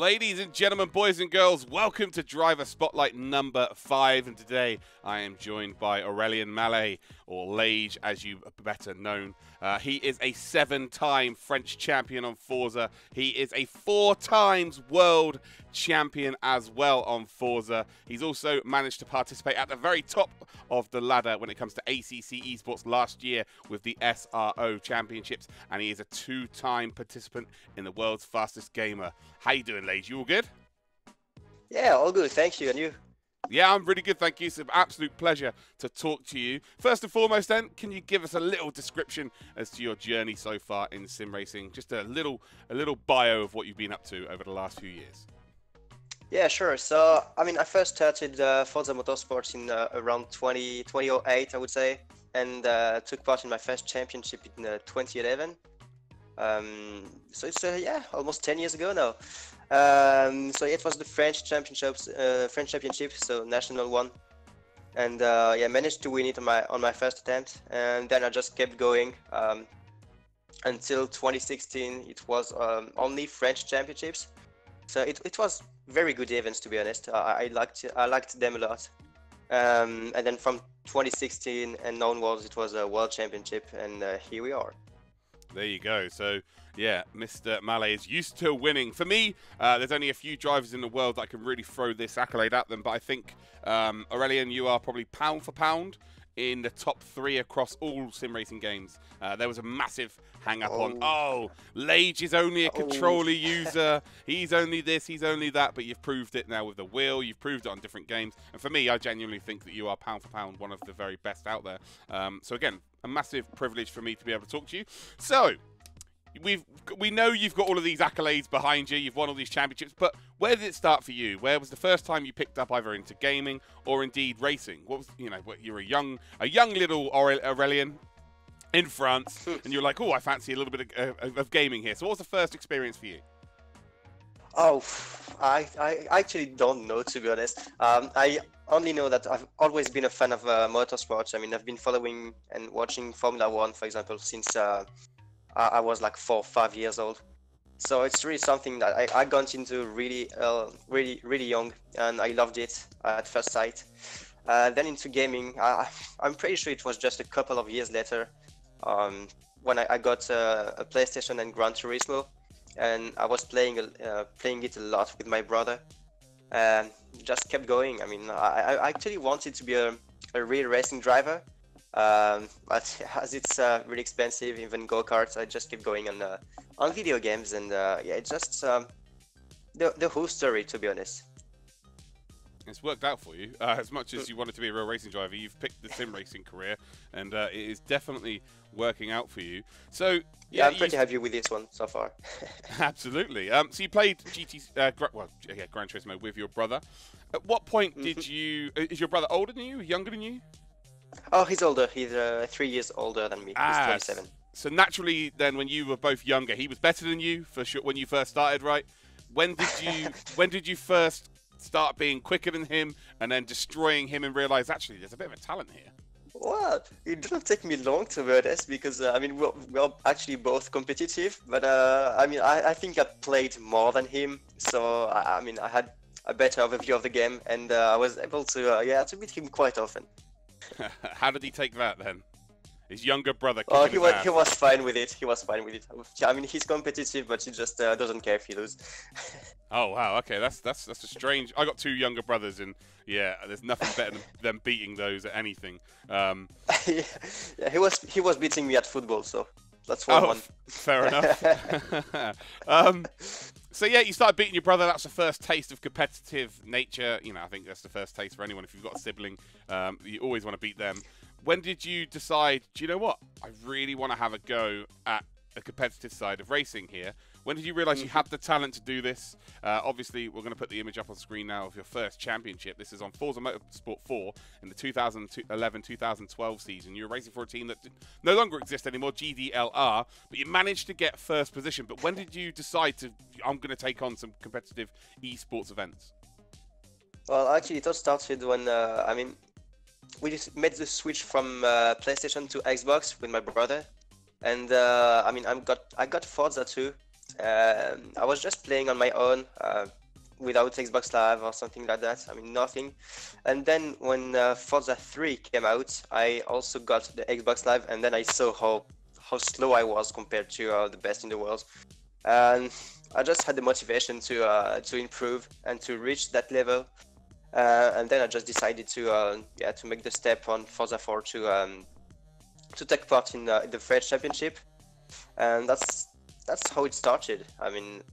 Ladies and gentlemen, boys and girls, welcome to Driver Spotlight number 5. And today I am joined by Aurelien Mallet, or Laige as you are better known. He is a 7-time French champion on Forza. He is a 4 times world champion as well on Forza. He's also managed to participate at the very top of the ladder when it comes to ACC Esports last year with the SRO Championships, and he is a 2-time participant in the world's fastest gamer. How you doing, Laige? You all good? Yeah, all good. Thank you. And you? Yeah, I'm really good, thank you. It's an absolute pleasure to talk to you. First and foremost then, can you give us a little description as to your journey so far in sim racing? Just a little bio of what you've been up to over the last few years. Yeah, sure. So, I first started Forza Motorsports in around 2008, I would say, and took part in my first championship in 2011. So it's, yeah, almost 10 years ago now. So it was the French championship, so national one, and yeah, managed to win it on my first attempt, and then I just kept going until 2016. It was only French championships, so it was very good events, to be honest. I liked them a lot, and then from 2016 and onwards, it was a world championship, and here we are. There you go. So, yeah, Mr. Mallet is used to winning. For me, there's only a few drivers in the world that can really throw this accolade at them. But I think, Aurelien, you are probably pound for pound in the top 3 across all sim racing games. There was a massive hang-up on, Laige is only a controller user. He's only this, he's only that. But you've proved it now with the wheel. You've proved it on different games. And for me, I genuinely think that you are pound for pound one of the very best out there. So again, a massive privilege for me to be able to talk to you. So, we know you've got all of these accolades behind you. You've won all these championships, but where did it start for you? Where was the first time you picked up either into gaming or indeed racing? What was, you're a young little Aurelien in France, and you're like, oh, I fancy a little bit of gaming here. So what was the first experience for you? Oh, I actually don't know, to be honest. I only know that I've always been a fan of motorsports. I've been following and watching Formula 1, for example, since I was like 4 or 5 years old. So it's really something that I got into really young, and I loved it at first sight. Then into gaming, I'm pretty sure it was just a couple of years later when I got a PlayStation and Gran Turismo, and I was playing it a lot with my brother, and just kept going. I actually wanted to be a real racing driver, but as it's really expensive, even go-karts, I just kept going on video games, and yeah, it's just the whole story, to be honest. It's worked out for you. As much as you wanted to be a real racing driver, you've picked the sim racing career, and it is definitely working out for you. So yeah, I'm pretty happy with this one so far. Absolutely. So you played Gran Turismo with your brother. At what point did you? Is your brother older than you? Younger than you? Oh, he's older. He's 3 years older than me. He's 27. So naturally, then, when you were both younger, he was better than you for sure when you first started, right? When did you first start being quicker than him and then destroying him and realize actually there's a bit of a talent here? Well, it didn't take me long, to be honest, because we're actually both competitive, but I think I played more than him, so I had a better overview of the game, and I was able to beat him quite often. How did he take that then? His younger brother. Oh, he was fine with it. He was fine with it. He's competitive, but he just doesn't care if he loses. Oh wow, okay, that's a strange. I got 2 younger brothers, and yeah, there's nothing better than beating those at anything. Yeah, he was beating me at football, so that's one. Fair enough. So yeah, you started beating your brother. That's the first taste of competitive nature. I think that's the first taste for anyone. If you've got a sibling, you always want to beat them. When did you decide, do you know what? I really want to have a go at a competitive side of racing here. When did you realize you had the talent to do this? Obviously, we're going to put the image up on screen now of your first championship. This is on Forza Motorsport 4 in the 2011-2012 season. You're racing for a team that no longer exists anymore, GDLR, but you managed to get first position. But when did you decide I'm going to take on some competitive esports events? Well, actually, it all started when, we just made the switch from PlayStation to Xbox with my brother. And I got Forza too. I was just playing on my own, without Xbox Live or something like that. I mean, nothing. And then when Forza 3 came out, I also got the Xbox Live, and then I saw how slow I was compared to the best in the world. And I just had the motivation to improve and to reach that level. And then I just decided to make the step on Forza 4 to take part in the French Championship, and that's how it started. I mean,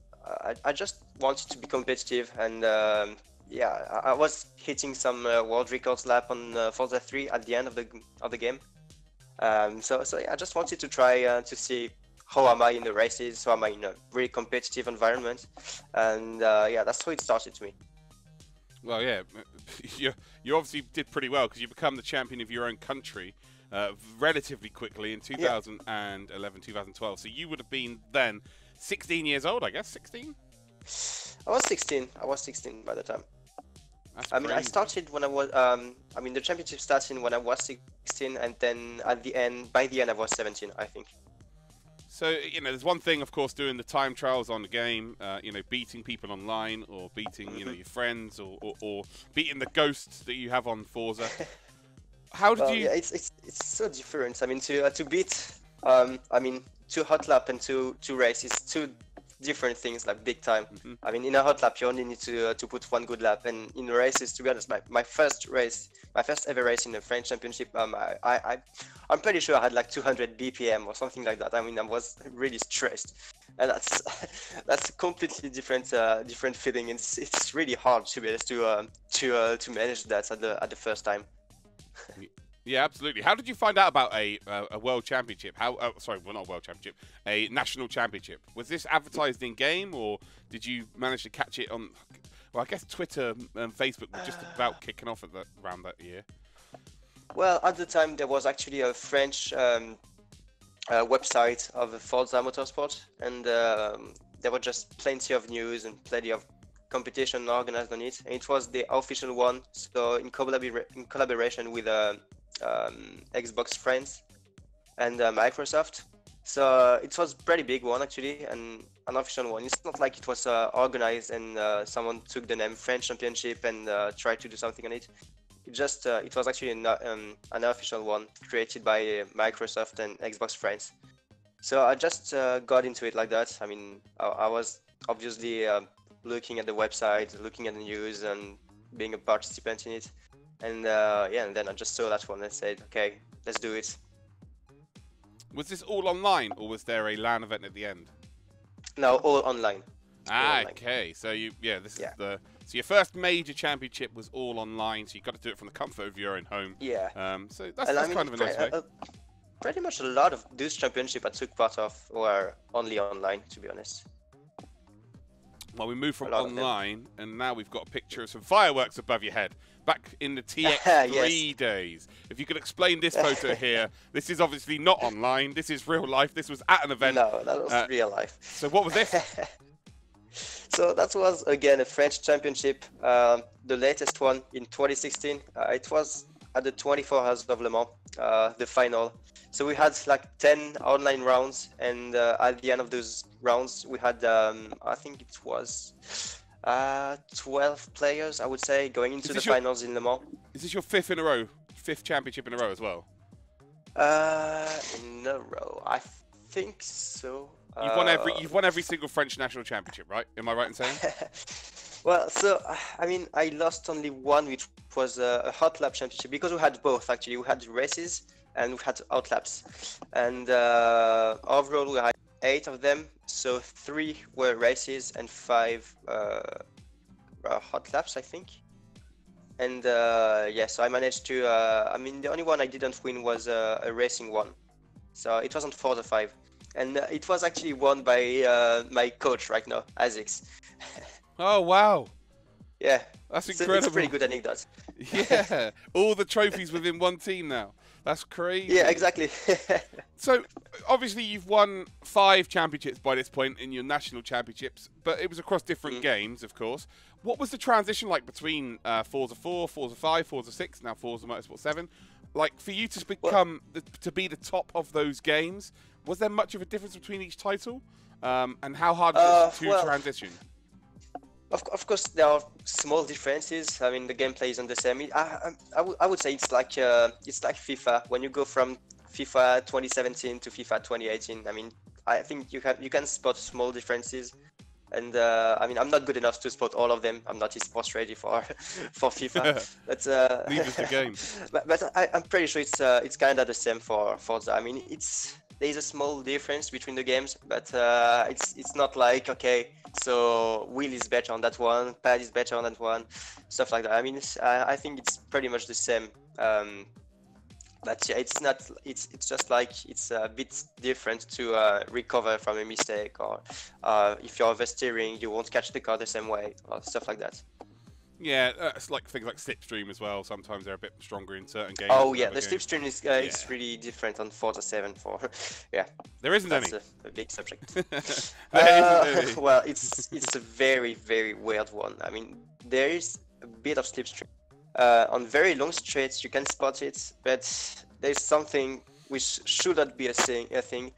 I just wanted to be competitive, and I was hitting some world records lap on Forza 3 at the end of the game. So yeah, I just wanted to try to see how am I in the races, how am I in a really competitive environment, and that's how it started to me. Well, yeah, you obviously did pretty well because you become the champion of your own country relatively quickly in 2011, 2012. So you would have been then 16 years old, I guess, 16? I was 16. I was 16 by the time. That's I mean, crazy. I started when I was, the championship started when I was 16, and then by the end, I was 17, I think. So, there's one thing, of course, doing the time trials on the game, beating people online or beating, your friends or beating the ghosts that you have on Forza. How did you... Yeah, it's so different. I mean, to beat, two hot lap and two race is two different things, like big time. I mean, in a hot lap, you only need to put one good lap, and in races, to be honest, my first ever race in the French Championship, I'm pretty sure I had like 200 BPM or something like that. I mean, I was really stressed, and that's a completely different feeling. It's really hard to be able to manage that at the first time. Yeah, absolutely. How did you find out about a world championship? Sorry, well, not a world championship, a national championship. Was this advertised in game, or did you manage to catch it on? Well, I guess Twitter and Facebook were just about kicking off around that year. Well, at the time there was actually a French website of Forza Motorsport, and there were just plenty of news and plenty of competition organized on it, and it was the official one. So in collaboration with Xbox friends and Microsoft. So it was a pretty big one actually, and an official one. It's not like it was organized and someone took the name French Championship and tried to do something on it. It was actually an official one created by Microsoft and Xbox friends. So I just got into it like that. I mean, I was obviously looking at the website, looking at the news, and being a participant in it. And and then I just saw that one and said, okay, let's do it. Was this all online, or was there a LAN event at the end? No, all online. Okay. So so your first major championship was all online. So you got to do it from the comfort of your own home. Yeah. So that's kind of a nice way. Pretty much a lot of those championships I took part of were only online, to be honest. Well, we moved from online, and now we've got a picture of some fireworks above your head. Back in the TX3 days. If you could explain this photo here, this is obviously not online. This is real life. This was at an event. No, that was real life. So what was this? So that was, again, a French championship, the latest one in 2016. It was at the 24 Hours of Le Mans, the final. So we had like 10 online rounds, and at the end of those rounds, we had, I think it was 12 players, I would say, going into the finals in Le Mans. Is this your fifth championship in a row as well? In a row, I think so. You've won every single French national championship, right? Am I right in saying? Well, so I mean, I lost only one, which was a hot lap championship, because we had both actually. We had races and we had outlaps, and overall we had 8 of them. So 3 were races and 5 hot laps, I think. And so I managed to. I mean, the only one I didn't win was a racing one. So it wasn't Forza 5, and it was actually won by my coach right now, Azix. Oh wow! Yeah, that's incredible. It's a pretty good anecdote. Yeah, all the trophies within one team now. That's crazy. Yeah, exactly. So, obviously, you've won 5 championships by this point in your national championships, but it was across different games, of course. What was the transition like between Forza 4, Forza 5, Forza 6, now Forza Motorsport 7? Like, for you to become to be the top of those games, was there much of a difference between each title? And how hard is it to Well, transition? of course, there are small differences. I mean, the gameplay isn't the same. I would say it's like FIFA. When you go from FIFA 2017 to FIFA 2018, I mean, I think you can spot small differences. And I mean, I'm not good enough to spot all of them. I'm not esports ready for for FIFA. But Neither's the game. but I'm pretty sure it's kind of the same for Forza. I mean, there's a small difference between the games, but it's not like, okay, so wheel is better on that one, pad is better on that one, stuff like that. I mean, I think it's pretty much the same. But yeah, it's not. It's just like it's a bit different to recover from a mistake, or if you're oversteering, you won't catch the car the same way, or stuff like that. Yeah, it's like things like slipstream as well. Sometimes they're a bit stronger in certain games. Oh yeah, the games. slipstream is it's really different on Forza 7. Yeah, there isn't that's any. a big subject. There isn't any. Well, it's a very weird one. I mean, there is a bit of slipstream. On very long straights, you can spot it, but there's something which should not be a thing.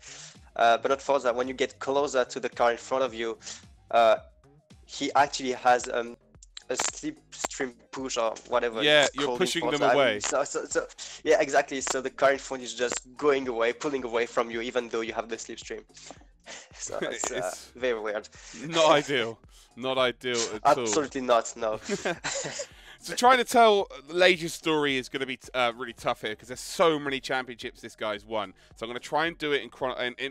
But not Forza. When you get closer to the car in front of you, he actually has a slipstream push or whatever. Yeah, you're pushing them away. I mean, so yeah, exactly. So the car in front is just going away, pulling away from you, even though you have the slipstream. So it's very weird. Not ideal. Not ideal at all. Absolutely not. No. So trying to tell Laige's story is going to be really tough here because there's so many championships this guy's won. So I'm going to try and do it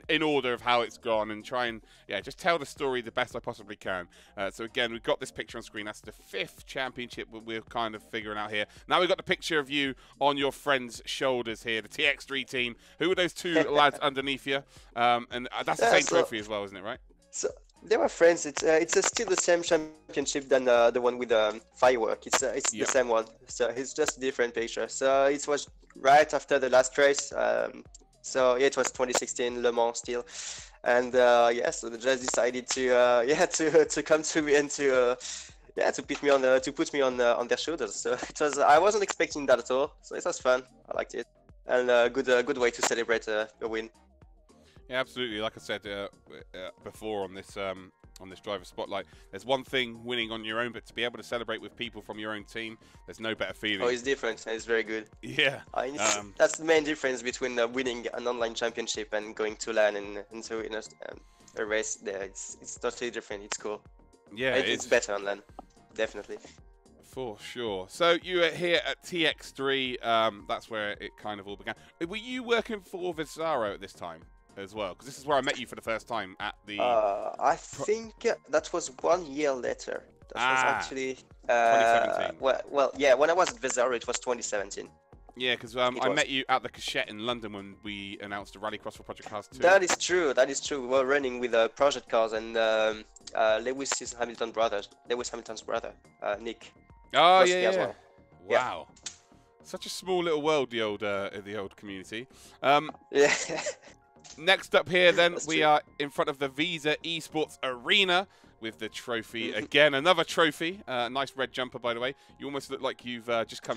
in order of how it's gone and try and just tell the story the best I possibly can. So again, we've got this picture on screen. That's the 5th championship we're kind of figuring out here. Now we've got the picture of you on your friend's shoulders here, the TX3 team. Who are those 2 lads underneath you? And that's the same trophy as well, isn't it, right? So they were friends. It's still the same championship than the one with the firework. It's the same one. So it's just a different picture. So it was right after the last race. So yeah, it was 2016 Le Mans still, and so they just decided to come to me and to put me on their shoulders. So I wasn't expecting that at all. So it was fun. I liked it, and a good way to celebrate a win. Yeah, absolutely. Like I said before on this driver spotlight, there's one thing winning on your own, but to be able to celebrate with people from your own team, there's no better feeling. Oh, it's different. It's very good. Yeah. That's the main difference between winning an online championship and going to LAN and to a race. There, it's totally different. It's cool. Yeah, it's better on LAN, definitely. For sure. So you were here at TX3. That's where it kind of all began. Were you working for Visaro at this time as well? Because this is where I met you for the first time at the... I think that was 1 year later. That was actually... 2017. Well, yeah, when I was at Visaro, it was 2017. Yeah, because I met you at the Cachette in London when we announced the Rallycross for Project Cars 2. That is true. We were running with Project Cars and Lewis Hamilton's brother, Nick. Oh, yeah. Well. Wow. Yeah. Such a small little world, the old community. Yeah. Next up here, then, we are in front of the Visa Esports Arena with the trophy. Again, another trophy. Nice red jumper, by the way. You almost look like you've just come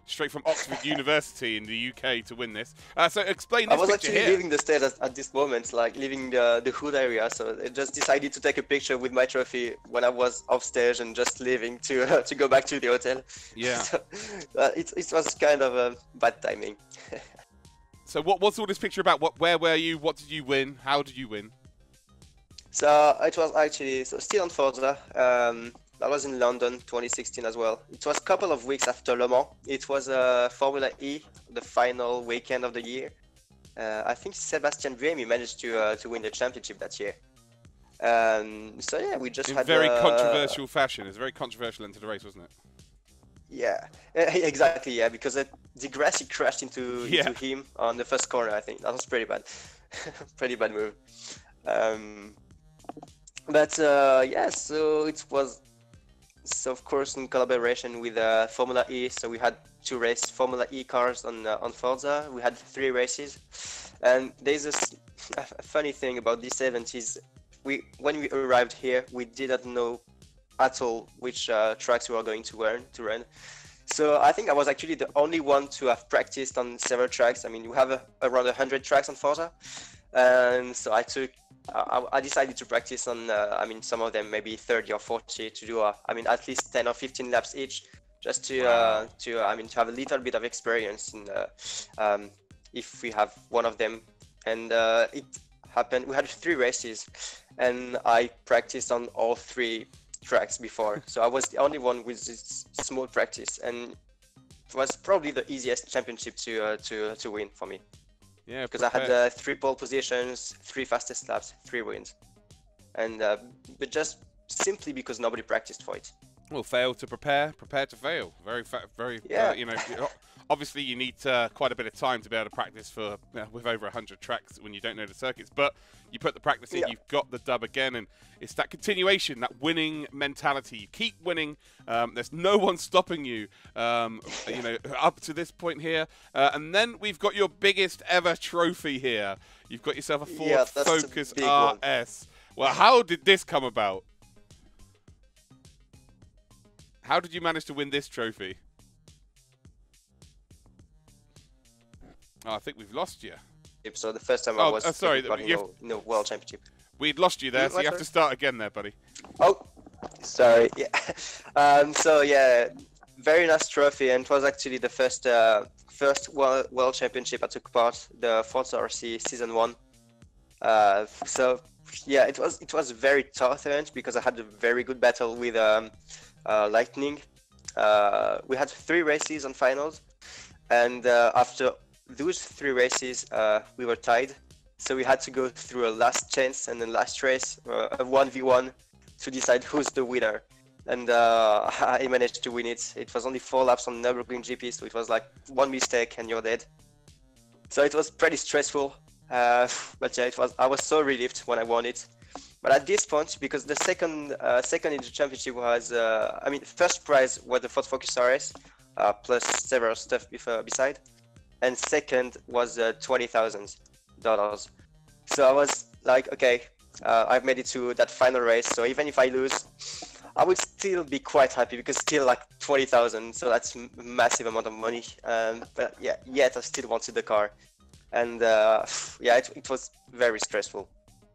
straight from Oxford University in the UK to win this. So explain this picture here. I was actually leaving the stage at this moment, like leaving the hood area. So I just decided to take a picture with my trophy when I was off stage and just leaving to go back to the hotel. Yeah. So, it was kind of a bad timing. So what's all this picture about? Where were you? What did you win? How did you win? So it was actually still on Forza. I was in London 2016 as well. It was a couple of weeks after Le Mans. It was Formula E, the final weekend of the year. I think Sebastian Buemi managed to win the championship that year. So yeah, we just had very controversial fashion. It's very controversial into the race, wasn't it? Yeah, exactly. Yeah, because Di Grassi crashed into him on the first corner. I think that was pretty bad, pretty bad move. But yeah, so it was, of course, in collaboration with Formula E. So we had 2 race Formula E cars on Forza. We had 3 races, and there's a funny thing about this event is when we arrived here, we didn't know at all which tracks we were going to run. So I think I was actually the only one to have practiced on several tracks. I mean, we have around 100 tracks on Forza, And so I decided to practice on, I mean, some of them maybe 30 or 40 to do, I mean, at least 10 or 15 laps each, just to, Wow. I mean, to have a little bit of experience in, if we have one of them. And it happened, we had 3 races, and I practiced on all 3 tracks before. So I was the only one with this small practice, and it was probably the easiest championship to win for me. Yeah, Because I had 3 pole positions, 3 fastest laps, 3 wins, and but just simply because nobody practiced for it. well, fail to prepare, prepare to fail. Very, Yeah. you know, obviously you need quite a bit of time to be able to practice for with over 100 tracks when you don't know the circuits. But you put the practice in, Yeah. you've got the dub again, and it's that continuation, that winning mentality. You keep winning. There's no one stopping you. You know, up to this point here, and then we've got your biggest ever trophy here. You've got yourself a Ford Yeah, that's a Focus big one. RS. Well, how did this come about? How did you manage to win this trophy? Oh, I think we've lost you. So the first time I was sorry, in the World Championship. We'd lost you there, so you have sorry. to start again there, buddy. Oh, sorry. Yeah. So yeah, very nice trophy, and it was actually the first World Championship I took part, the Forza RC Season 1. So yeah, it was a very tough event because I had a very good battle with Lightning. We had 3 races on finals, and after those 3 races, we were tied. So we had to go through a last chance and then last race, a 1v1, to decide who's the winner. And I managed to win it. It was only 4 laps on Nürburgring GP, so it was like 1 mistake and you're dead. So it was pretty stressful. But yeah, I was so relieved when I won it. But at this point, because the second in the championship was, I mean, first prize was the Ford Focus RS, plus several stuff beside, and second was $20,000. So I was like, okay, I've made it to that final race. So even if I lose, I would still be quite happy because still like 20,000. So that's a massive amount of money. But yeah, yet I still wanted the car, and yeah, it was very stressful.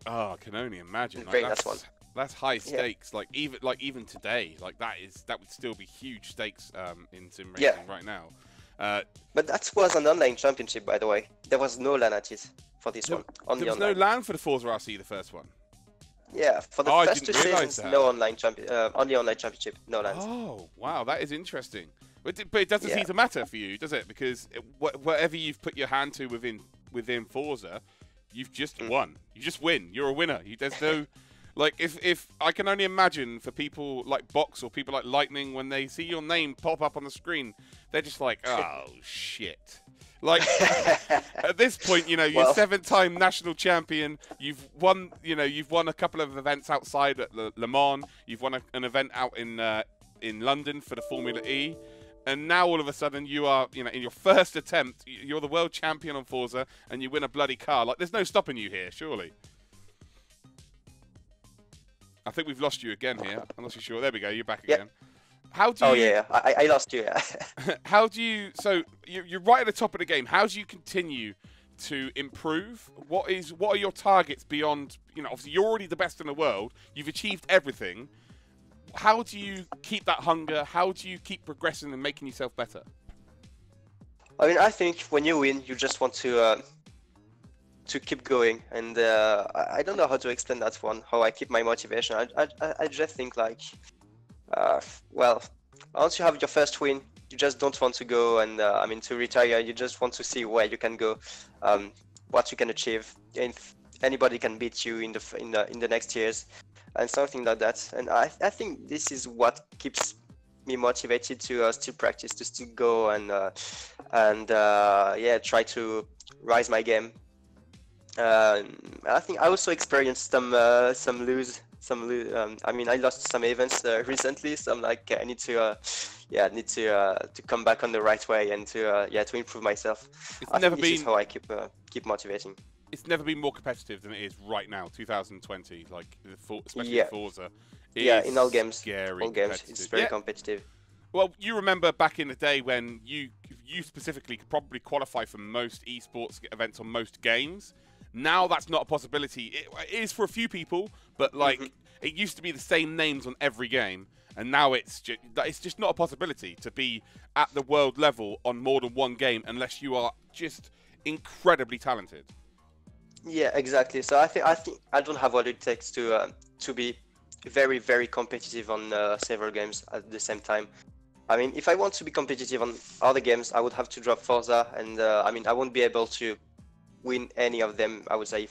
Oh, I can only imagine. Great, Like, that's one. that's high stakes. Like even today, like that would still be huge stakes in sim racing right now. But that was an online championship, by the way. There was no LAN at it for this one. Only There was online. no LAN for the Forza RC, the first one. Yeah, for the I first 2 didn't realise seasons, that. no online only online championship, no LANs. Oh, wow, that is interesting. But it doesn't Yeah. seem to matter for you, does it? Because whatever you've put your hand to within Forza, you've just won. You just win. You're a winner. There's no... Like, if I can only imagine for people like Box or people like Lightning, when they see your name pop up on the screen, they're just like, oh, shit. Like, at this point, you know, you're 7-time national champion. You've won a couple of events outside at Le Mans. You've won an event out in London for the Formula E. And now all of a sudden you are, you know, in your first attempt, you're the world champion on Forza and you win a bloody car. Like, there's no stopping you here, surely. I think we've lost you again here. I'm not so sure. There we go. You're back again. How do you... Oh yeah, I lost you. Yeah. How do you... So you're right at the top of the game. How do you continue to improve? What are your targets beyond... You know, obviously you're already the best in the world. You've achieved everything. How do you keep that hunger? How do you keep progressing and making yourself better? I mean, I think when you win, you just want to keep going, and I don't know how to explain that one. How I keep my motivation. I just think like, well, once you have your first win, you just don't want to go and I mean to retire. You just want to see where you can go, what you can achieve, and if anybody can beat you in the next years, and something like that. And I think this is what keeps me motivated to still practice, to still go and yeah, try to rise my game. I think I also experienced some lose. I mean, I lost some events recently, so I'm like, I need to, yeah, to come back on the right way and to improve myself. This is how I keep motivating. It's never been more competitive than it is right now, 2020. Like, especially Forza. In all games, it's very competitive. Well, you remember back in the day when you specifically could probably qualify for most esports events on most games. Now that's not a possibility. It is for a few people, but like it used to be the same names on every game, and now it's just not a possibility to be at the world level on more than one game unless you are just incredibly talented. Yeah, exactly. So I think I don't have what it takes to be very, very competitive on several games at the same time. I mean, if I want to be competitive on other games, I would have to drop Forza, and I mean, I won't be able to win any of them. I would say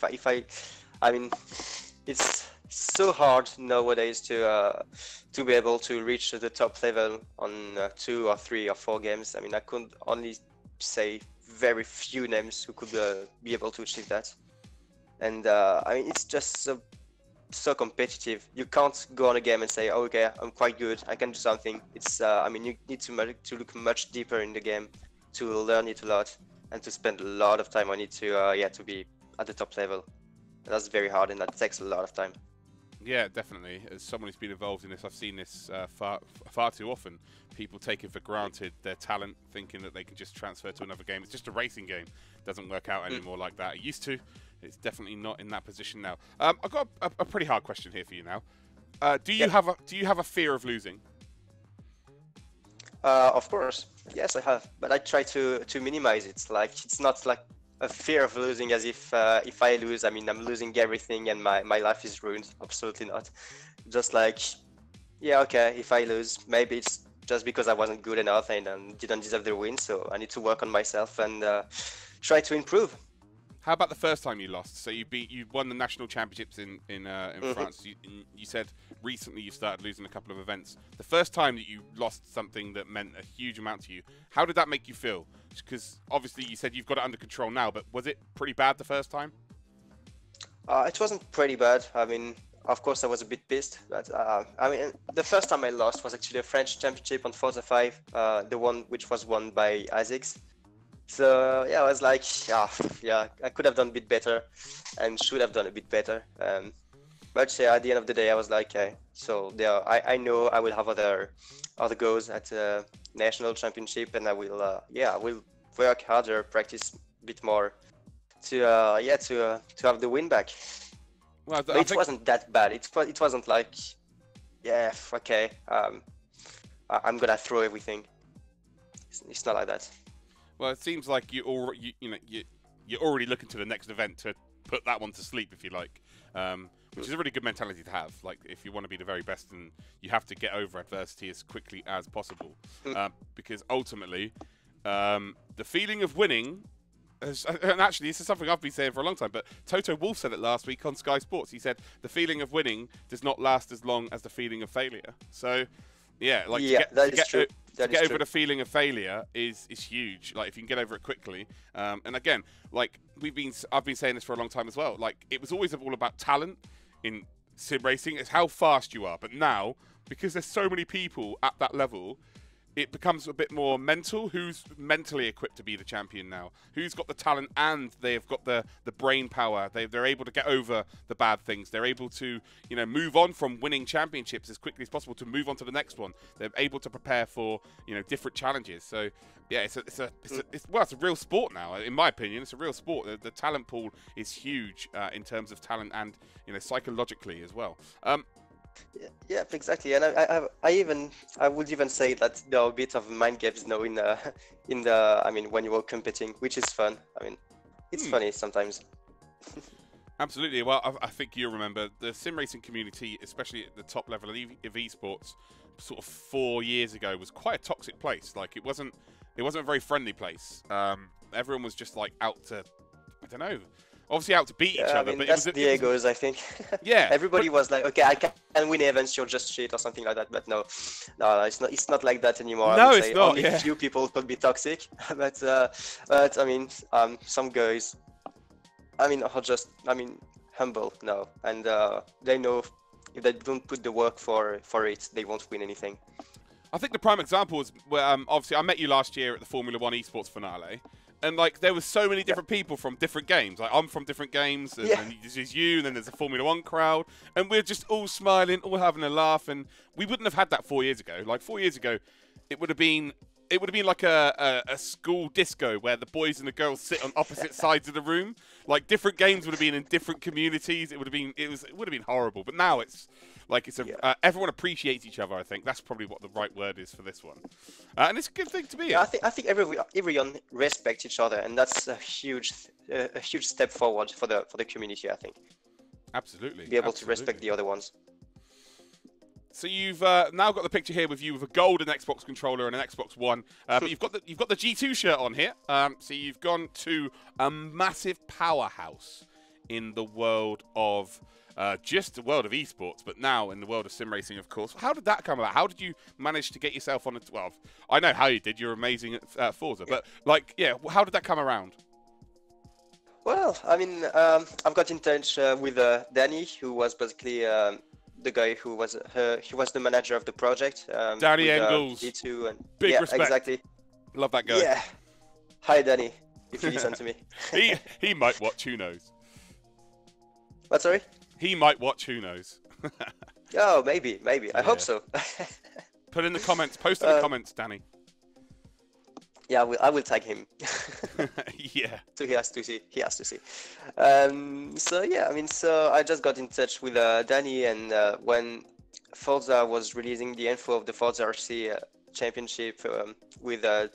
I mean, it's so hard nowadays to be able to reach the top level on 2 or 3 or 4 games. I mean, I could only say very few names who could be able to achieve that. And I mean, it's just so competitive. You can't go on a game and say, oh, okay, I'm quite good, I can do something. It's I mean, you need to look much deeper in the game to learn it a lot and to spend a lot of time on it to be at the top level. That's very hard, and that takes a lot of time. Yeah, definitely. As someone who's been involved in this, I've seen this far too often. People taking for granted their talent, thinking that they can just transfer to another game. It's just a racing game. It doesn't work out anymore like that. It used to. It's definitely not in that position now. I've got a pretty hard question here for you now. Do you have a fear of losing? Of course, yes, I have, but I try to minimize it. Like, it's not like a fear of losing, as if I lose, I mean, I'm losing everything and my life is ruined. Absolutely not. Just like, yeah, okay, if I lose, maybe it's just because I wasn't good enough and didn't deserve the win, so I need to work on myself and try to improve. How about the first time you lost? So you won the national championships in France. You said recently you started losing a couple of events. The first time that you lost something that meant a huge amount to you, how did that make you feel? Because obviously you said you've got it under control now, but was it pretty bad the first time? It wasn't pretty bad. I mean, of course I was a bit pissed, but I mean, the first time I lost was actually a French championship on Forza 5, the one which was won by ASICS. So yeah, I was like, yeah, I could have done a bit better and should have done a bit better. But yeah, at the end of the day, I was like, okay, so there, I know I will have other goals at national championship, and I will I will work harder, practice a bit more to have the win back. Well, but it wasn't that bad. It wasn't like, yeah, okay, I'm gonna throw everything. It's not like that. Well, it seems like you're already looking to the next event to put that one to sleep, if you like, which is a really good mentality to have. Like, if you want to be the very best, and you have to get over adversity as quickly as possible, because ultimately, the feeling of winning. And actually, this is something I've been saying for a long time, but Toto Wolff said it last week on Sky Sports. He said the feeling of winning does not last as long as the feeling of failure. So, yeah, like that is true. To get over the feeling of failure is huge. Like, if you can get over it quickly, and again, like I've been saying this for a long time as well. Like, it was always all about talent in sim racing. It's how fast you are. But now, because there's so many people at that level, it becomes a bit more mental. Who's mentally equipped to be the champion now? Who's got the talent and they've got the brain power? They're able to get over the bad things. They're able to, move on from winning championships as quickly as possible to move on to the next one. They're able to prepare for, different challenges. So, yeah, it's a real sport now. In my opinion, it's a real sport. The talent pool is huge in terms of talent and, psychologically as well. Yeah, exactly. And I would even say that there are a bit of mind games now in the I mean, when you are competing, which is fun. I mean, it's funny sometimes. Absolutely. Well, I think you remember the sim racing community, especially at the top level of esports, sort of 4 years ago, was quite a toxic place. Like, it wasn't a very friendly place. Everyone was just like out to, I don't know. Obviously out to beat each other, mean, but that's the egos, I think. Yeah, everybody was like, okay, I can win events, you're just shit or something like that. But no, it's not like that anymore. No, I would it's say not. Only few people could be toxic, but I mean, some guys, I mean, are just, humble now, and they know if they don't put the work for it, they won't win anything. I think the prime example is where obviously I met you last year at the Formula 1 esports finale. And, like, there were so many different people from different games. Like, I'm from different games, and this is you, and then there's a Formula 1 crowd. And we're just all smiling, all having a laugh. And we wouldn't have had that 4 years ago. Like, 4 years ago, it would have been it would have been like a school disco where the boys and the girls sit on opposite sides of the room. Like different games would have been in different communities. It would have been horrible. But now it's like everyone appreciates each other. I think that's probably what the right word is for this one, and it's a good thing to be. Yeah, I think everyone respects each other, and that's a huge step forward for the community. I think. Absolutely. Be able to respect the other ones. So you've now got the picture here with you with a golden Xbox controller and an Xbox One, but you've got the G2 shirt on here. So you've gone to a massive powerhouse in the world of just the world of esports, but now in the world of sim racing, of course. How did that come about? How did you manage to get yourself on? Well, I know how you did. You're amazing at Forza, but like, yeah, how did that come around? Well, I mean, I've got in touch with Danny, who was basically the guy who was he was the manager of the project. Danny Engels. G2 and Big respect. Exactly. Love that guy. Yeah. Hi, Danny, if you listen to me. he might watch. Who knows? What? Sorry. He might watch. Who knows? Oh, maybe. I hope so. Put in the comments. Post in the comments, Danny. Yeah, I will tag him. Yeah. So he has to see. So yeah, I mean, so I just got in touch with Danny, and when Forza was releasing the info of the Forza RC championship, with I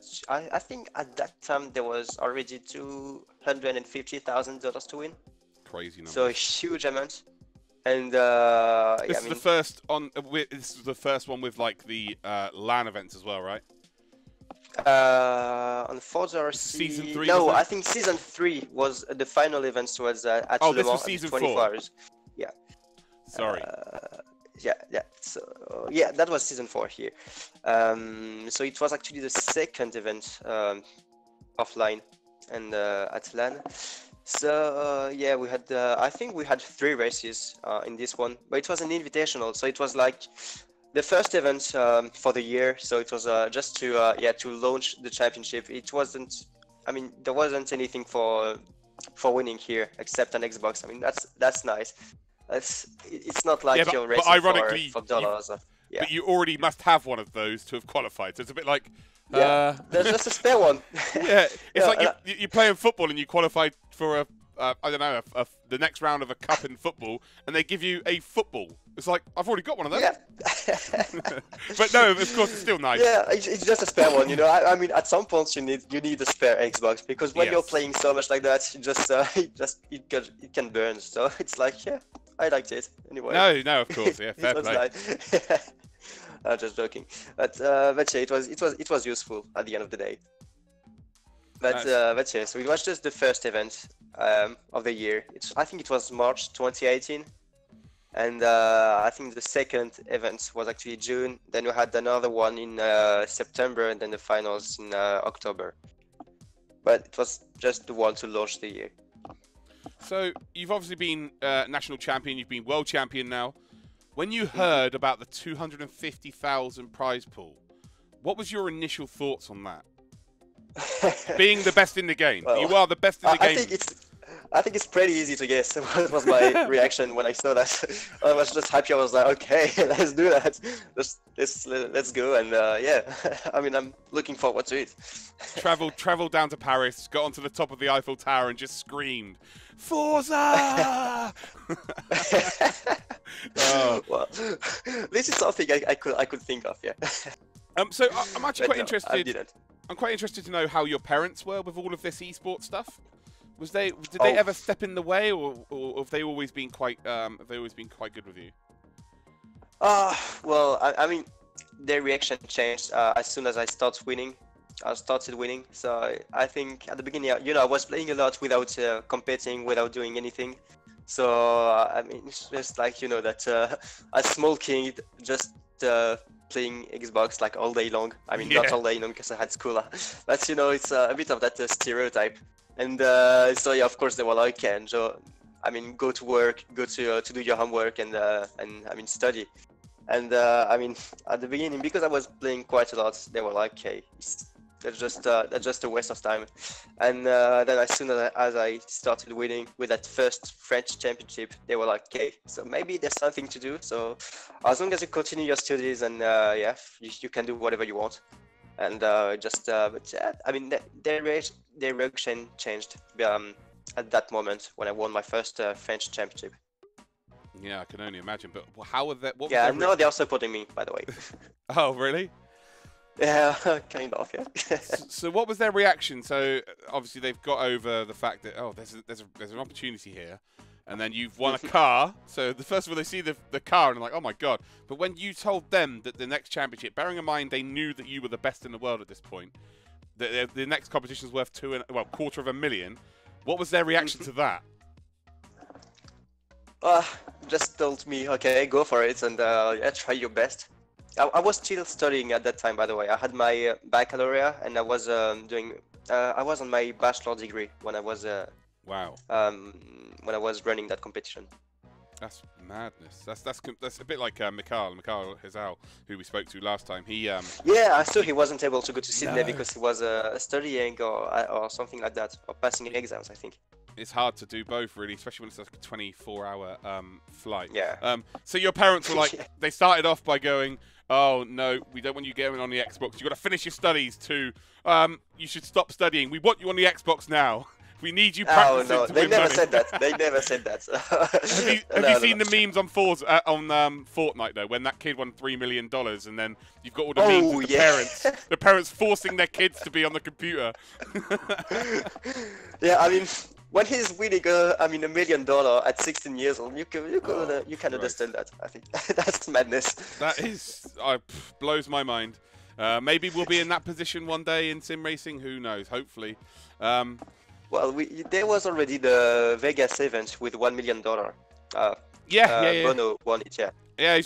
think at that time there was already $250,000 to win. Crazy number. So a huge amount. And this is the first on. This is the first one with like the LAN events as well, right? On Forza RC, season 3. No, I think season 3 was the final event was at this was season 24 4. hours. Yeah. Sorry. Yeah. So yeah, that was season 4 here. So it was actually the second event offline and at LAN. So yeah, we had I think we had 3 races in this one, but it was an invitational, so it was like the first event for the year. So it was just to launch the championship. It wasn't, I mean, there wasn't anything for winning here except an Xbox. I mean, that's nice. It's not like you're racing for dollars. Yeah. But you already must have one of those to have qualified. So it's a bit like there's just a spare one. Yeah, it's like you're playing football and you qualified for I don't know, the next round of a cup in football, and they give you a football. It's like, I've already got one of those. Yeah. But no, of course, it's still nice. Yeah, it's just a spare one, you know. I mean, at some point you need a spare Xbox, because when you're playing so much like that, it can burn. So it's like, yeah, I liked it anyway. No, of course, yeah, fair play. I'm just joking, but yeah, it was useful at the end of the day. But yeah, so it was just the first event of the year. I think it was March 2018, and I think the second event was actually June. Then we had another one in September, and then the finals in October. But it was just the one to launch the year. So you've obviously been national champion. You've been world champion now. When you heard about the 250,000 prize pool, what was your initial thoughts on that? Being the best in the game. Well, you are the best in the game. I think it's pretty easy to guess. What was my reaction when I saw that? I was just happy. I was like, okay, let's do that. Let's go. And yeah, I mean, I'm looking forward to it. Traveled down to Paris, got onto the top of the Eiffel Tower and just screamed, Forza! Well, this is something I could think of, yeah. So I'm actually quite interested. I didn't. I'm quite interested to know how your parents were with all of this esports stuff. Did they ever step in the way, or have they always been quite good with you? Well, I mean, their reaction changed as soon as I started winning. So I think at the beginning, you know, I was playing a lot without competing, without doing anything. So I mean, it's just like, you know, that a small kid just playing Xbox like all day long. I mean, not all day long because I had school, but you know, it's a bit of that stereotype. And so yeah, of course they were like, "Okay, Joe, I mean, go to work, go to do your homework, and I mean, study." And I mean, at the beginning, because I was playing quite a lot, they were like, "Okay, that's just a waste of time." And then as soon as I started winning with that first French championship, they were like, "Okay, so maybe there's something to do. So as long as you continue your studies and yeah, you can do whatever you want." and but yeah, I mean, their reaction changed at that moment when I won my first French championship. Yeah, I can only imagine. But how were they? What was Yeah, their? no, they are supporting me, by the way. Oh, really? Yeah, kind of, yeah. So what was their reaction? So obviously they've got over the fact that there's an opportunity here, and then you've won a car. So the first of all they see the car and they're like, oh my god. But when you told them that the next championship, bearing in mind they knew that you were the best in the world at this point, that the next competition is worth $250,000. What was their reaction to that? Just told me, okay, go for it, and yeah, try your best. I was still studying at that time, by the way. I had my baccalaureate, and I was doing. I was on my bachelor degree when I was. Wow. When I was running that competition. That's madness. That's a bit like Mikhail Hizal, who we spoke to last time. He Yeah, I saw he wasn't able to go to Sydney because he was studying or something like that, or passing exams, I think. It's hard to do both, really, especially when it's like a 24-hour flight. Yeah. So your parents were like, they started off by going, oh, no, we don't want you getting on the Xbox. You've got to finish your studies too. You should stop studying. We want you on the Xbox now. We need you practicing no, to they win never money. said that. They never said that. Have you seen the memes on Forza, on Fortnite, though, when that kid won $3 million and then you've got all the memes of the parents forcing their kids to be on the computer? Yeah, I mean, when he's winning, $1 million at 16 years old, you can understand that. I think that's madness. That blows my mind. Maybe we'll be in that position one day in sim racing. Who knows? Hopefully. Well, there was already the Vegas event with $1 million. Yeah. Bono won it. Yeah. Yeah,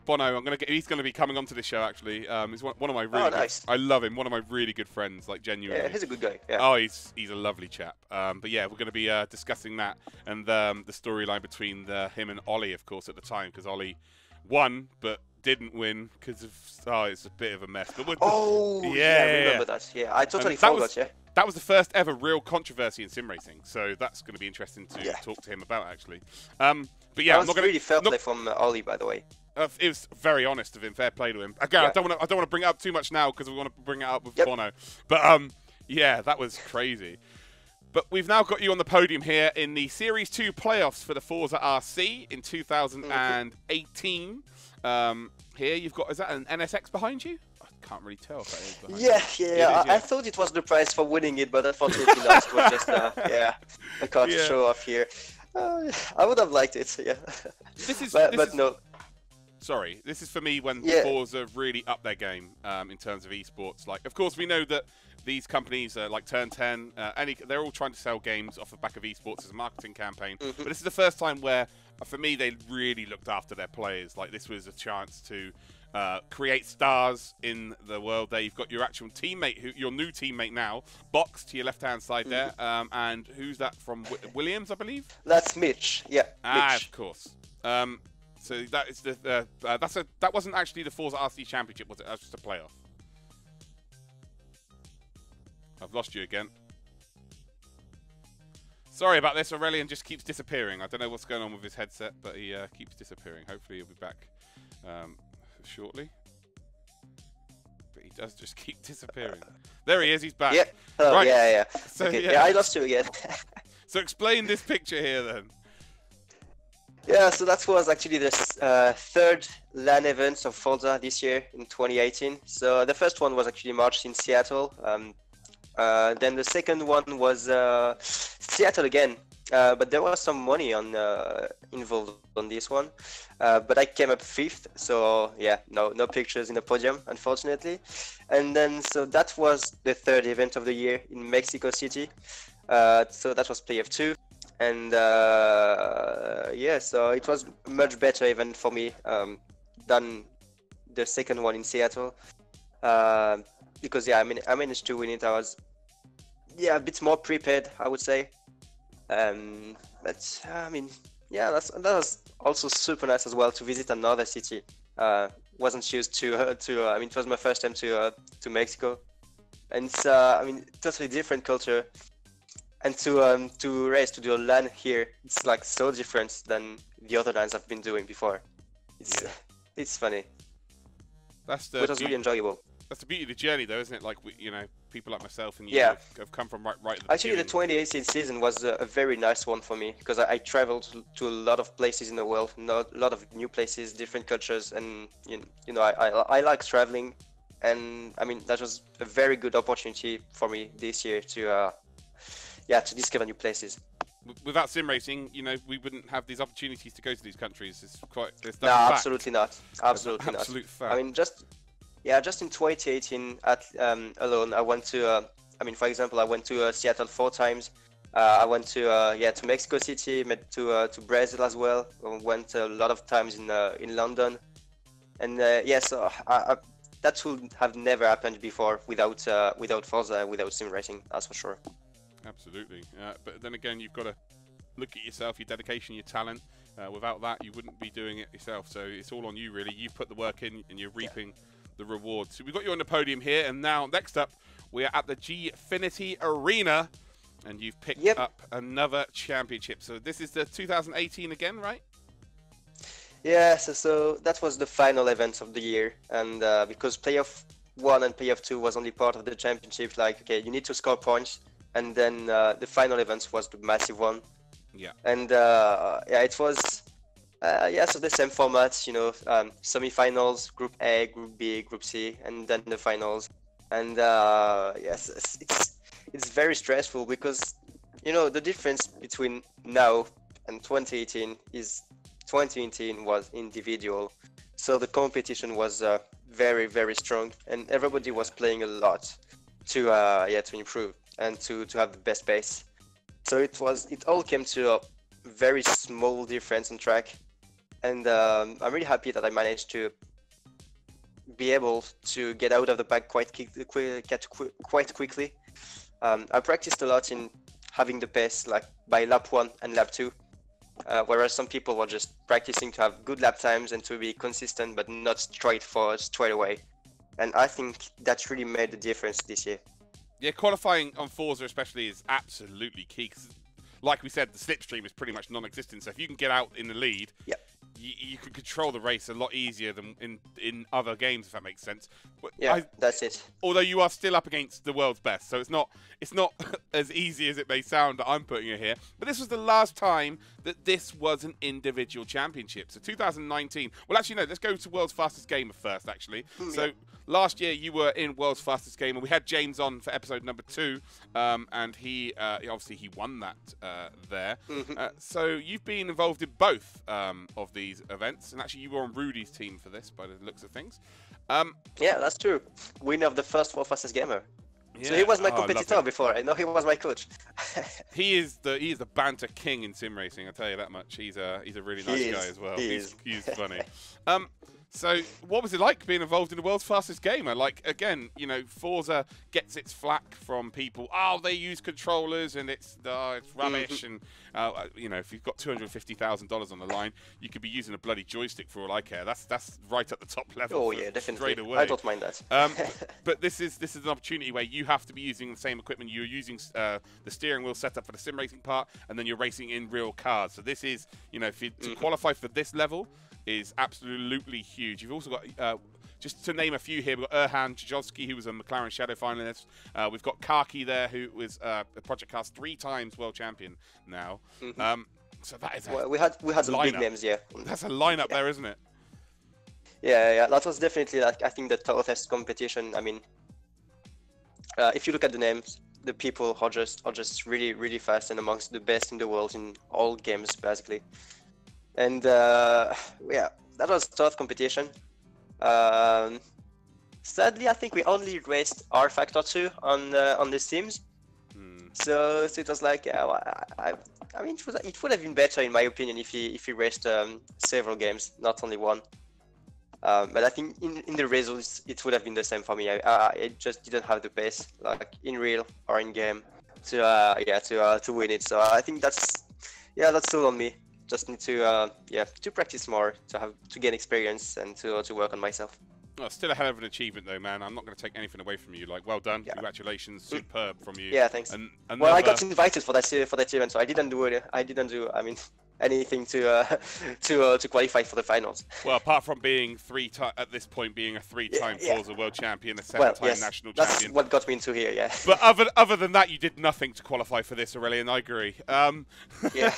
Bono. He's gonna be coming onto this show actually. He's one of my really. Nice. I love him. One of my really good friends, like genuinely. Yeah, he's a good guy. Yeah. Oh, he's a lovely chap. But yeah, we're gonna be discussing that and the storyline between him and Ollie, of course, at the time, because Ollie won but didn't win because of it's a bit of a mess. But I remember that. Yeah, I totally forgot. That was the first ever real controversy in sim racing, so that's going to be interesting to talk to him about, actually. But yeah, that was really fair play from Ollie, by the way. It was very honest of him. Fair play to him. Again, I don't want to bring it up too much now because we want to bring it up with Bono. But yeah, that was crazy. But we've now got you on the podium here in the Series 2 playoffs for the Forza RC in 2018. Here you've got, is that an NSX behind you? Can't really tell if that is behind Yeah. I thought it was the prize for winning it, but unfortunately not. It was just a car to show off here. I would have liked it, yeah. But no. Sorry, this is for me when Forza really up their game in terms of esports. Like, of course, we know that these companies like Turn 10, they're all trying to sell games off the back of esports as a marketing campaign. But this is the first time where, for me, they really looked after their players. Like, this was a chance to create stars in the world. There, you've got your actual teammate, your new teammate now, Box to your left-hand side there, and who's that from? Williams, I believe. That's Mitch. Yeah. Mitch. Of course. So that is that wasn't actually the Forza RC Championship, was it? That was just a playoff. I've lost you again. Sorry about this. Aurelien just keeps disappearing. I don't know what's going on with his headset, but he keeps disappearing. Hopefully he'll be back shortly. But he does just keep disappearing. There he is. He's back. Yeah. Oh, right. Yeah. So, okay. I lost you again. So explain this picture here then. Yeah, so that was actually the third LAN event of Forza this year in 2018. So the first one was actually March in Seattle. Then the second one was Seattle again, but there was some money involved on this one. But I came up fifth, so yeah, no pictures in the podium, unfortunately. And then so that was the third event of the year in Mexico City. So that was Play of 2. And yeah, so it was much better event for me than the second one in Seattle. Because yeah, I managed to win it. I was a bit more prepared, I would say. But I mean, yeah, that was also super nice as well to visit another city. Wasn't used to I mean, it was my first time to Mexico, and it's I mean, totally different culture. And to race, to do a LAN here, it's like so different than the other LANs I've been doing before. It's funny. That's it was really enjoyable. that's the beauty of the journey, though, isn't it? Like you know, people like myself and you Yeah. have come from right at the Actually, the beginning. 2018 season was a very nice one for me because I traveled to a lot of places in the world, a lot of new places, different cultures, and you know, I like traveling, and I mean that was a very good opportunity for me this year to yeah, to discover new places. Without sim racing, you know, we wouldn't have these opportunities to go to these countries. It's No, fact. absolutely not. Absolutely not. Absolute fact. I mean, just in 2018 alone, I went to. I mean, for example, I went to Seattle 4 times. I went to yeah, to Mexico City, to Brazil as well. Went a lot of times in London, and yeah, so that would have never happened before without Forza, without sim racing. That's for sure. Absolutely. But then again, you've got to look at yourself, your dedication, your talent. Without that, you wouldn't be doing it yourself. So it's all on you, really. You've put the work in, and you're reaping the rewards. So we've got you on the podium here, and now next up, we are at the Gfinity Arena, and you've picked up another championship. So this is the 2018 again, right? Yeah, so that was the final event of the year, and because playoff 1 and playoff 2 was only part of the championship, like, okay, you need to score points, and then the final event was the massive one. Yeah. And yeah, it was yeah, so the same format, you know, semi-finals, Group A, Group B, Group C, and then the finals. And yes, it's very stressful because, you know, the difference between now and 2018 is 2018 was individual, so the competition was very, very strong, and everybody was playing a lot to yeah, to improve and to have the best pace. So it all came to a very small difference in track, and I'm really happy that I managed to be able to get out of the pack quite quickly. I practiced a lot in having the pace like by lap 1 and lap 2, whereas some people were just practicing to have good lap times and to be consistent but not straight away. And I think that really made the difference this year. Yeah, qualifying on Forza especially is absolutely key because, like we said, the slipstream is pretty much non-existent. So if you can get out in the lead, you can control the race a lot easier than in other games, if that makes sense. But yeah, that's it. Although you are still up against the world's best, so it's not as easy as it may sound that I'm putting it here. But this was the last time that this was an individual championship. So 2019. Well, actually, no. Let's go to World's Fastest Gamer first. Actually, so last year you were in World's Fastest Gamer. We had James on for episode number 2, and he obviously he won that there. So you've been involved in both of these events, and actually you were on Rudy's team for this, by the looks of things. Yeah, that's true. Winner of the first World Fastest Gamer. Yeah. So he was my competitor before. I know he was my coach. he is the banter king in sim racing. I tell you that much. He's a really nice guy as well. He's funny. So what was it like being involved in the world's fastest gamer? Like, again, you know, Forza gets its flack from people. Oh, they use controllers and it's rubbish. And, you know, if you've got $250,000 on the line, you could be using a bloody joystick for all I care. That's right at the top level. Oh, yeah, definitely. Straight away. I don't mind that. But this is an opportunity where you have to be using the same equipment. You're using the steering wheel setup for the sim racing part, and then you're racing in real cars. So this is, you know, to qualify for this level is absolutely huge. You've also got, just to name a few here, we've got Erhan Jajowski, who was a McLaren Shadow finalist. We've got Kaki there, who was a Project Cars 3 times world champion now. So that is we had some big names, yeah. That's a lineup there, isn't it? Yeah, that was definitely, like, I think, the toughest competition. I mean, if you look at the names, the people are just really, really fast and amongst the best in the world in all games, basically. And yeah, that was tough competition. Sadly, I think we only raced R Factor 2 on the sims. So it was like, yeah, I mean, it would have been better in my opinion if he raced several games, not only one. But I think in the results it would have been the same for me. I just didn't have the pace, like in real or in game, to win it. So I think that's all on me. Just need to to practice more, to gain experience and to work on myself. Well, still a hell of an achievement though, man. I'm not going to take anything away from you. Like, well done, congratulations, superb from you. Yeah, thanks. And well, I got invited for that event, so I didn't do it. I mean, anything to to qualify for the finals. Well, apart from being at this point being a three-time Forza World Champion, a seven-time national that's champion. what got me into here, yeah. But other than that, you did nothing to qualify for this, Aurelien. I agree. Yeah.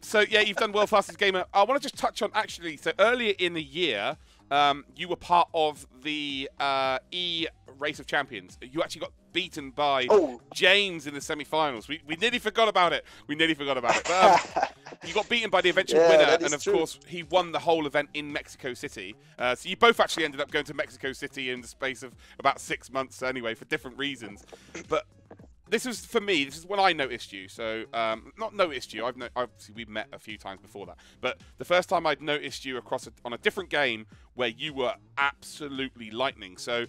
So yeah, you've done World Fastest Gamer. I want to just touch on actually. So earlier in the year, you were part of the Race of Champions. You actually got beaten by James in the semi-finals. We nearly forgot about it. But, you got beaten by the eventual winner, and of course, he won the whole event in Mexico City. So you both actually ended up going to Mexico City in the space of about 6 months anyway, for different reasons. But this was, for me, this is when I noticed you. So, not noticed you. Obviously, we've met a few times before that. But the first time I'd noticed you on a different game where you were absolutely lightning. So,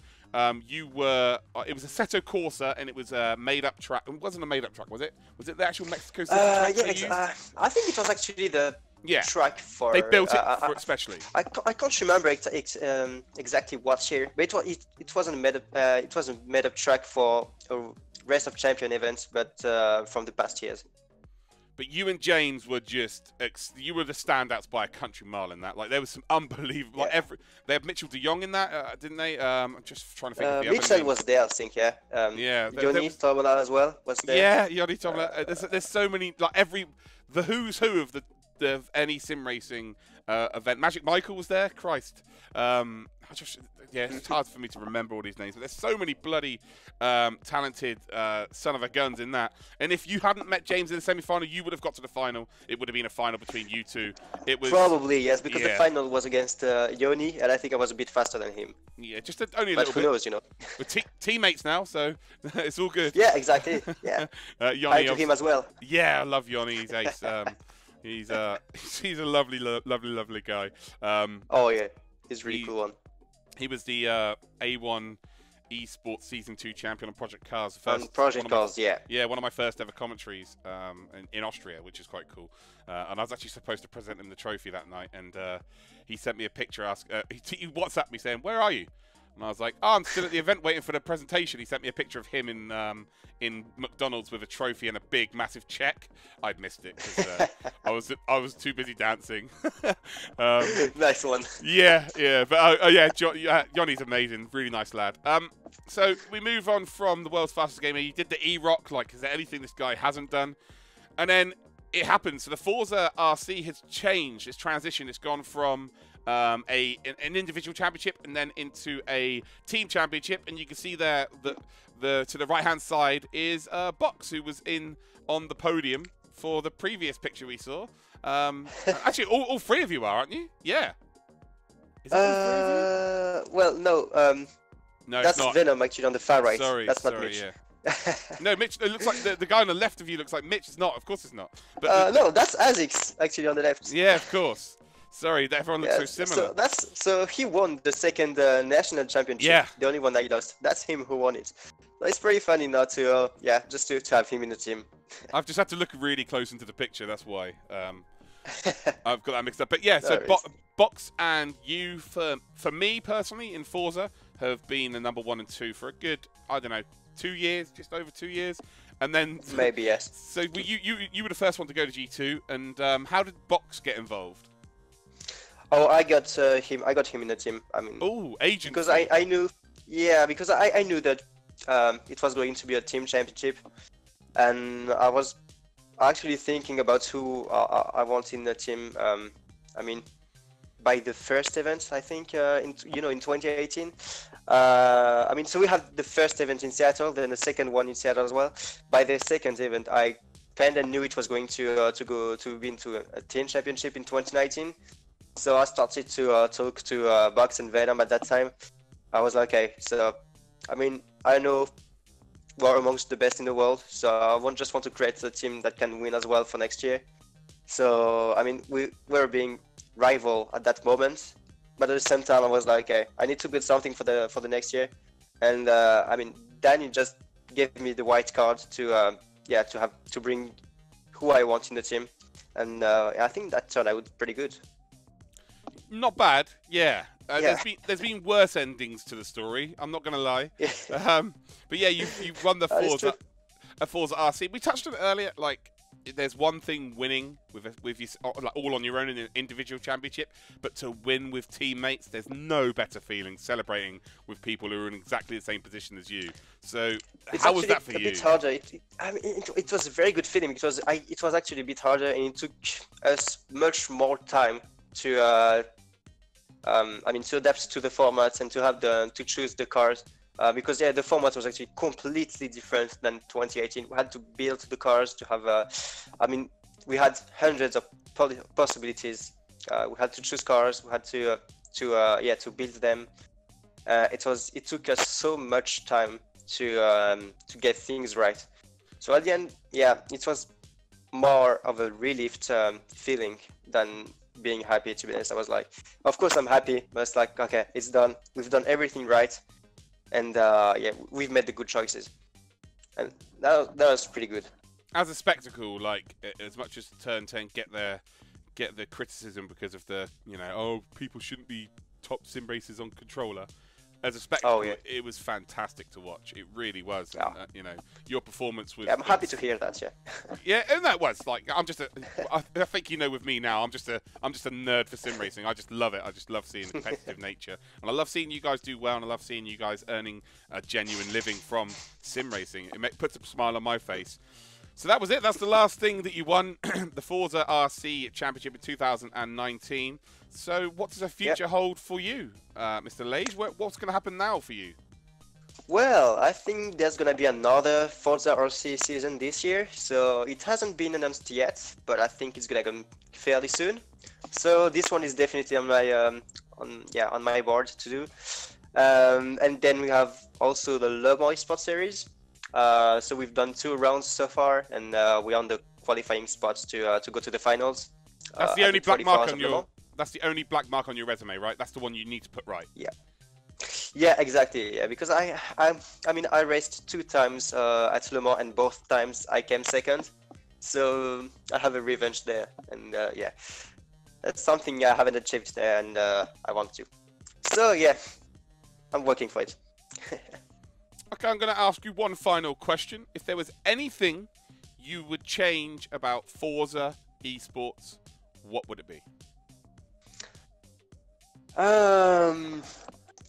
you were, it was a Seto Corsa, and it was a made-up track. It wasn't a made-up track, was it? Was it the actual Mexico City track they used? I think it was actually the track for... They built it for especially. I can't remember exactly what year, but it wasn't a made-up track for a Race of Champion events, but from the past years. But you and James were just, you were the standouts by a country mile in that. Like, there was some unbelievable, they had Mitchell de Jong in that, didn't they? I'm just trying to think of the Mitchell other was there, I think, Johnny Tomola as well was there. Yeah, Johnny Tomola. There's so many, like the who's who of any sim racing event. Magic Michael was there, Christ. It's hard for me to remember all these names, but there's so many bloody talented son of a guns in that. And if you hadn't met James in the semi-final, you would have got to the final. It would have been a final between you two. It was probably, yes, because the final was against Yoni, and I think I was a bit faster than him. Yeah, just only a but little who bit. knows, you know. We're teammates now, so it's all good. Yeah, exactly. Yeah. Yoni, to him as well. Yeah, I love Yoni. He's ace. He's a lovely guy. Oh yeah, he's really cool one. He was the A1 Esports Season 2 champion on Project Cars. Yeah, one of my first ever commentaries in Austria, which is quite cool. And I was actually supposed to present him the trophy that night, and he sent me a picture. He WhatsApped me saying, "Where are you?" And I was like, "Oh, I'm still at the event waiting for the presentation." He sent me a picture of him in McDonald's with a trophy and a big, massive check. I'd missed it because I was too busy dancing. Nice one. Yeah. But Johnny's amazing, really nice lad. So we move on from the world's fastest gamer. You did the E-Rock. Like, is there anything this guy hasn't done? And then it happens. So the Forza RC has changed. Its transition. It's gone from an individual championship and then into a team championship, and you can see there that to the right hand side is Box, who was on the podium for the previous picture we saw. Actually, all three of you are, aren't you? Yeah. Is that all three of you? Well, no. No, that's Venom actually on the far right. That's not Mitch. Yeah. No, Mitch. It looks like the guy on the left of you looks like Mitch. It's not. Of course, it's not. But no, that's Azix actually on the left. Yeah, of course. Sorry, everyone looks so similar. So he won the second national championship. Yeah. The only one I lost. That's him who won it. It's pretty funny now to just to have him in the team. I've just had to look really close into the picture. That's why I've got that mixed up. But yeah, so Box and you, for me personally in Forza, have been the number 1 and 2 for a good, I don't know, 2 years, just over 2 years. And then maybe, yes. So you were the first one to go to G2, and how did Box get involved? Oh, I got him. I got him in the team. I mean, agent. Because I knew, because I knew that it was going to be a team championship, and I was actually thinking about who I want in the team. I mean, by the first event, I think in 2018. I mean, so we had the first event in Seattle, then the second one in Seattle as well. By the second event, I kind of knew it was going to be into a team championship in 2019. So I started to talk to Box and Venom at that time. I was like, okay, so I mean, I know we're amongst the best in the world, so I just want to create a team that can win as well for next year. So I mean, we were being rival at that moment, but at the same time, I was like, okay, I need to build something for the next year. And I mean, Danny just gave me the white card to bring who I want in the team, and I think that turned out pretty good. Not bad, yeah. There's been worse endings to the story. I'm not gonna lie. But yeah, you won the Forza RC. We touched on it earlier. Like, there's one thing winning with you like all on your own in an individual championship, but to win with teammates, there's no better feeling celebrating with people who are in exactly the same position as you. So how was that for you? It's a bit harder. It was a very good feeling because it was actually a bit harder, and it took us much more time to to adapt to the formats and to choose the cars. Because the format was actually completely different than 2018. We had to build the cars to have we had hundreds of possibilities. We had to choose cars. We had to build them. It took us so much time to get things right. So at the end, it was more of a relieved feeling than being happy, to be honest. I was like, of course I'm happy, but it's like, okay, it's done. We've done everything right. And we've made the good choices, and that was pretty good. As a spectacle, like as much as Turn 10 get the criticism because of the people shouldn't be top sim racers on controller. As a spectacle, it was fantastic to watch. It really was. Yeah. And, your performance was. Yeah, I'm happy to hear that. Yeah. Yeah, and that was like I think with me now. I'm just a nerd for sim racing. I just love it. I just love seeing the competitive nature, and I love seeing you guys do well, and I love seeing you guys earning a genuine living from sim racing. It puts a smile on my face. So that was it. That's the last thing that you won, the Forza RC Championship in 2019. So what does the future hold for you, Mr. Laige? What's going to happen now for you? Well, I think there's going to be another Forza RC season this year. So it hasn't been announced yet, but I think it's going to come fairly soon. So this one is definitely on my board to do. And then we have also the Le Mans Esports Series. So we've done 2 rounds so far, and we're on the qualifying spots to go to the finals. That's the only black mark on your. That's the only black mark on your resume, right? That's the one you need to put right. Yeah, exactly. Yeah, because I raced 2 times at Le Mans, and both times I came second. So I have a revenge there, and that's something I haven't achieved there, and I want to. So yeah, I'm working for it. Okay, I'm going to ask you one final question. If there was anything you would change about Forza esports, what would it be?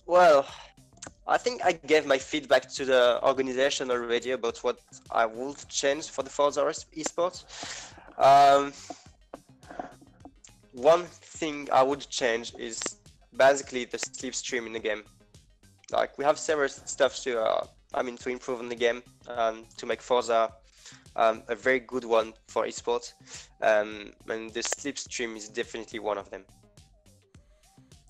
Well, I think I gave my feedback to the organization already about what I would change for the Forza esports. One thing I would change is basically the slipstream in the game. Like, we have several stuff to improve in the game, to make Forza a very good one for esports, and the slipstream is definitely one of them.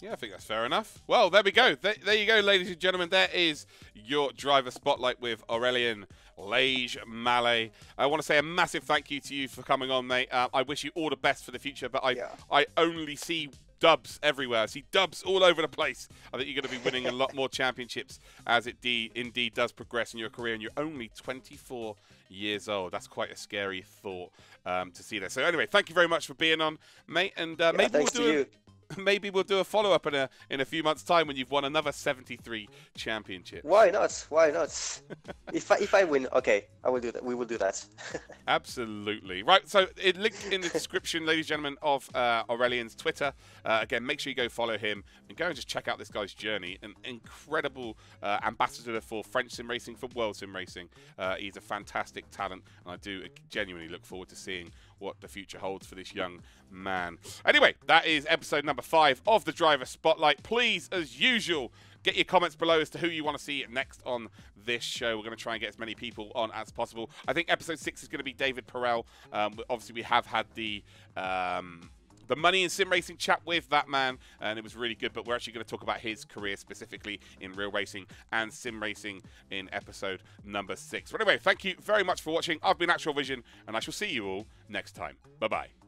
Yeah, I think that's fair enough. Well, there we go. There you go, ladies and gentlemen. There is your driver spotlight with Aurelien, Laige, Mallet. I want to say a massive thank you to you for coming on, mate. I wish you all the best for the future, but I only see dubs everywhere. I see dubs all over the place. I think you're going to be winning a lot more championships as it indeed does progress in your career, and you're only 24 years old. That's quite a scary thought to see there. So anyway, thank you very much for being on, mate, and maybe we'll do a follow-up in a few months' time when you've won another 73 championships. Why not? Why not? if I win, okay, I will do that. We will do that. Absolutely. Right, so it linked in the description, ladies and gentlemen, of Aurelien's Twitter. Again, make sure you go follow him and go and just check out this guy's journey. An incredible ambassador for French sim racing, for world sim racing. He's a fantastic talent, and I do genuinely look forward to seeing what the future holds for this young man. Anyway, that is episode number 5 of the Driver Spotlight. Please, as usual, get your comments below as to who you want to see next on this show. We're going to try and get as many people on as possible. I think episode 6 is going to be David Perel. Obviously, we have had the money in sim racing chat with that man, and it was really good, but we're actually going to talk about his career specifically in real racing and sim racing in episode number 6. But anyway, thank you very much for watching. I've been Actual Vision, and I shall see you all next time. Bye-bye.